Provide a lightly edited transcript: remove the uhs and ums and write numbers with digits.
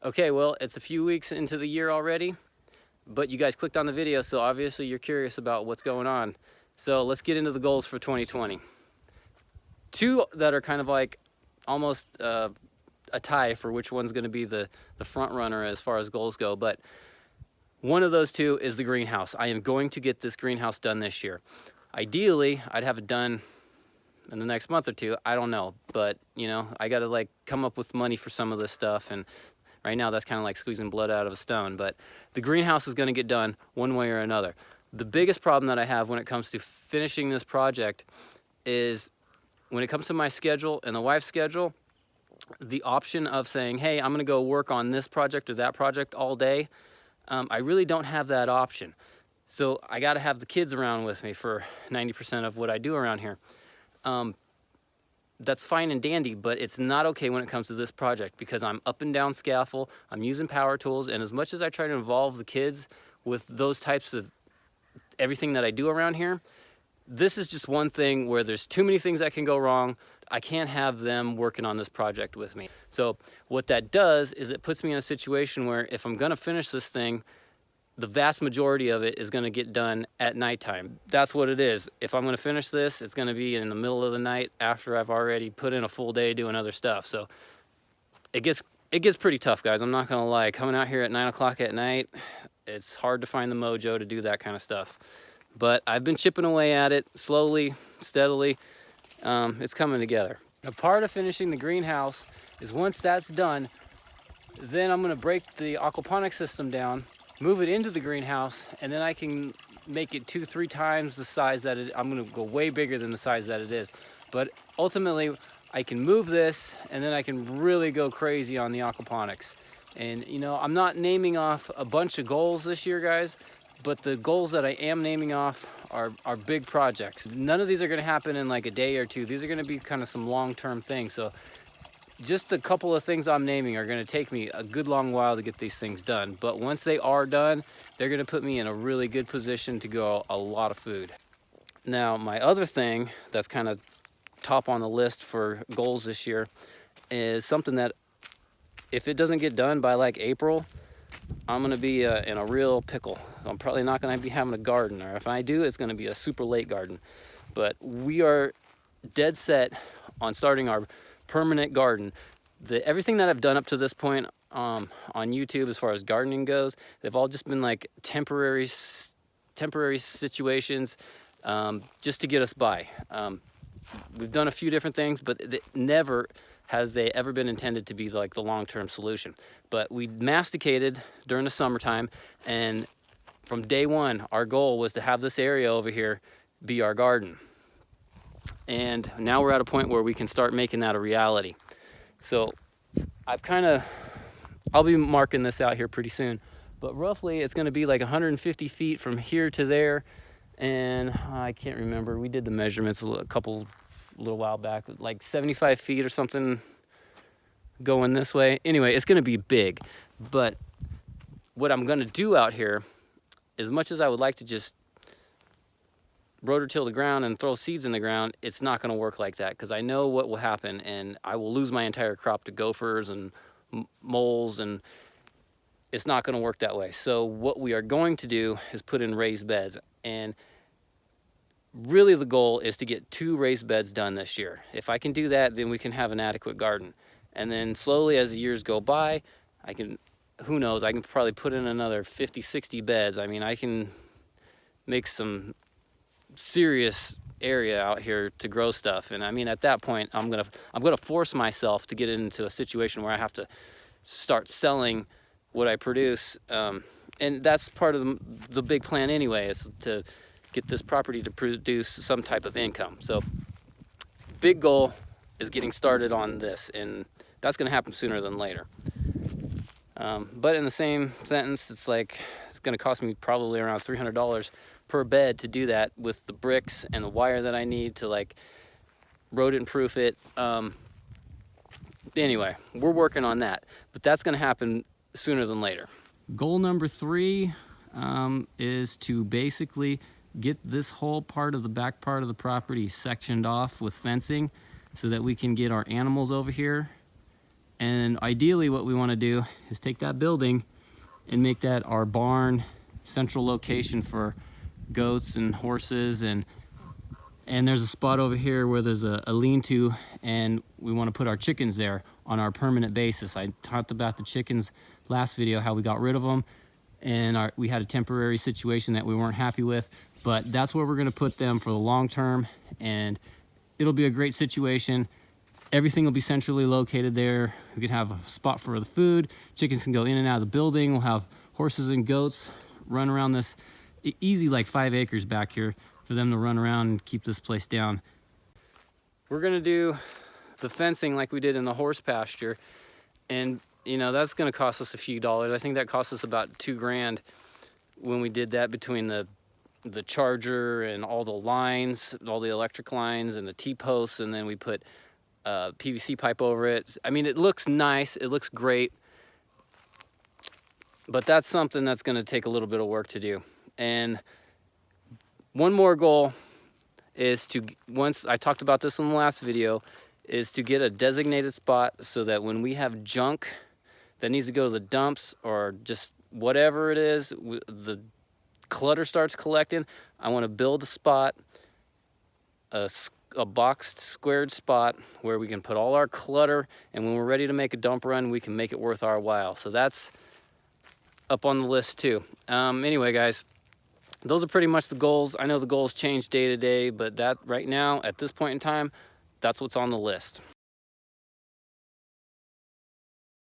Okay, well, it's a few weeks into the year already, but you guys clicked on the video, so obviously you're curious about what's going on. So let's get into the goals for 2020. Two that are kind of like almost a tie for which one's going to be the front runner as far as goals go, but one of those two is the greenhouse. I am going to get this greenhouse done this year. Ideally, I'd have it done in the next month or two. I don't know, but you know, I got to like come up with money for some of this stuff, and right now that's kind of like squeezing blood out of a stone. But the greenhouse is going to get done one way or another. The biggest problem that I have when it comes to finishing this project is when it comes to my schedule and the wife's schedule, the option of saying, hey, I'm going to go work on this project or that project all day, I really don't have that option. So I got to have the kids around with me for 90% of what I do around here. That's fine and dandy, but it's not okay when it comes to this project because I'm up and down scaffold, I'm using power tools, and as much as I try to involve the kids with those types of everything that I do around here, this is just one thing where there's too many things that can go wrong. I can't have them working on this project with me. So what that does is it puts me in a situation where if I'm gonna finish this thing, the vast majority of it is going to get done at nighttime. That's what it is. If I'm going to finish this, it's going to be in the middle of the night after I've already put in a full day doing other stuff. So it gets pretty tough, guys. I'm not going to lie. Coming out here at 9 o'clock at night, it's hard to find the mojo to do that kind of stuff. But I've been chipping away at it slowly, steadily. It's coming together. A part of finishing the greenhouse is once that's done, then I'm going to break the aquaponics system down, move it into the greenhouse, and then I can make it 2-3 times the size that I'm gonna go way bigger than the size that it is. But ultimately, I can move this, and then I can really go crazy on the aquaponics. And you know, I'm not naming off a bunch of goals this year, guys, but the goals that I am naming off are big projects. None of these are gonna happen in like a day or two. These are gonna be kind of some long-term things. So just a couple of things I'm naming are going to take me a good long while to get these things done. But once they are done, they're going to put me in a really good position to grow a lot of food. Now, my other thing that's kind of top on the list for goals this year is something that if it doesn't get done by like April, I'm going to be in a real pickle. I'm probably not going to be having a garden, or if I do, it's going to be a super late garden. But we are dead set on starting our permanent garden. Everything that I've done up to this point on YouTube as far as gardening goes, they've all just been like temporary situations just to get us by. We've done a few different things, but never has they ever been intended to be like the long-term solution. But we masticated during the summertime, and from day one, our goal was to have this area over here be our garden. And now we're at a point where we can start making that a reality. So I'll be marking this out here pretty soon, but roughly it's going to be like 150 feet from here to there. And I can't remember, we did the measurements a little while back, like 75 feet or something going this way. Anyway, it's going to be big. But what I'm going to do out here, as much as I would like to just rotor-till the ground and throw seeds in the ground, it's not going to work like that because I know what will happen, and I will lose my entire crop to gophers and moles, and it's not going to work that way. So what we are going to do is put in raised beds, and really the goal is to get 2 raised beds done this year. If I can do that, then we can have an adequate garden. And then slowly as the years go by, who knows, I can probably put in another 50-60 beds. I mean, I can make some serious area out here to grow stuff. And I mean, at that point, I'm gonna force myself to get into a situation where I have to start selling what I produce, and that's part of the big plan anyway, is to get this property to produce some type of income. So big goal is getting started on this, and that's going to happen sooner than later. But in the same sentence, it's like it's going to cost me probably around $300 per bed to do that, with the bricks and the wire that I need to like rodent proof it. Anyway, we're working on that, but that's going to happen sooner than later. Goal number 3 is to basically get this whole part of the back part of the property sectioned off with fencing so that we can get our animals over here And ideally what we want to do is take that building and make that our barn central location for goats and horses, and there's a spot over here where there's a lean-to, and we want to put our chickens there on our permanent basis. I talked about the chickens last video, how we got rid of them, and we had a temporary situation that we weren't happy with, but that's where we're going to put them for the long term, and it'll be a great situation. Everything will be centrally located there. We can have a spot for the food. Chickens can go in and out of the building. We'll have horses and goats run around this easy, like 5 acres back here for them to run around and keep this place down. We're gonna do the fencing like we did in the horse pasture, and you know, that's gonna cost us a few dollars. I think that cost us about $2,000 when we did that, between the charger and all the lines, all the electric lines and the T-posts, and then we put PVC pipe over it. I mean, it looks nice, it looks great, but that's something that's going to take a little bit of work to do. And one more goal is to, once I talked about this in the last video, is to get a designated spot so that when we have junk that needs to go to the dumps, or just whatever it is, the clutter starts collecting, I want to build a spot, a boxed, squared spot where we can put all our clutter, and when we're ready to make a dump run, we can make it worth our while. So that's up on the list too. Anyway, guys, those are pretty much the goals. I know the goals change day to day, but that right now, at this point in time, that's what's on the list.